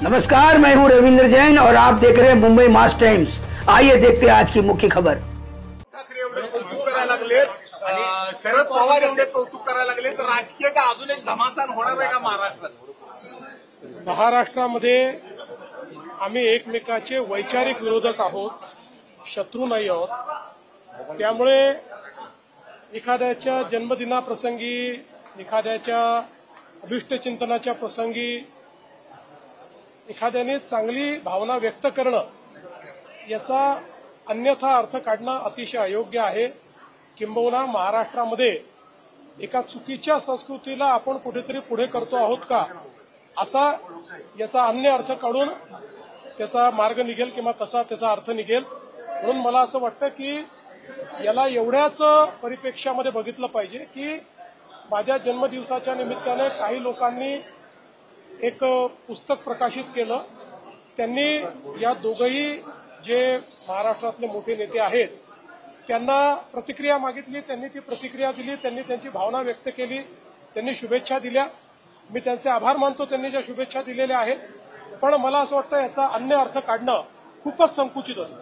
नमस्कार, मैं हूं रविंद्र जैन और आप देख रहे हैं मुंबई मास टाइम्स। आइए देखते हैं आज की मुख्य खबर। ठाकरे एवढे कौतुक करायला लागले आणि शरद पवार एवढे कौतुक करायला लागले, तर राजकीय का अजून एक धमासान होणार आहे का महाराष्ट्रात? महाराष्ट्रामध्ये आम्ही एकमेकाचे वैचारिक विरोधक आहोत, शत्रू नाही आहोत। त्यामुळे एखाद्याच्या जन्मदिनाप्रसंगी, एखाद्याच्या अभिष्टचिंतनाच्या प्रसंगी एखाद्याने चांगली भावना व्यक्त करणं याचा अन्यथा अर्थ काढणं अतिशय अयोग्य आहे। किंबहुना महाराष्ट्रामध्ये एका चुकीच्या संस्कृतीला आपण कुठेतरी पुढे करतो आहोत का, असा याचा अन्य अर्थ काढून त्याचा मार्ग निघेल किंवा तसा त्याचा अर्थ निघेल। म्हणून मला असं वाटतं की याला एवढ्याच परिप्रेक्ष्यामध्ये बघितलं पाहिजे की माझ्या जन्मदिवसाच्या निमित्ताने काही लोकांनी एक पुस्तक प्रकाशित केलं। त्यांनी या दोघंही जे महाराष्ट्रातले मोठे नेते आहेत त्यांना प्रतिक्रिया मागितली, त्यांनी ती प्रतिक्रिया दिली, त्यांनी त्यांची भावना व्यक्त केली, त्यांनी शुभेच्छा दिल्या। मी त्यांचे आभार मानतो त्यांनी ज्या शुभेच्छा दिलेल्या आहेत, पण मला असं वाटतं याचा अन्य अर्थ काढणं खूपच संकुचित असतं।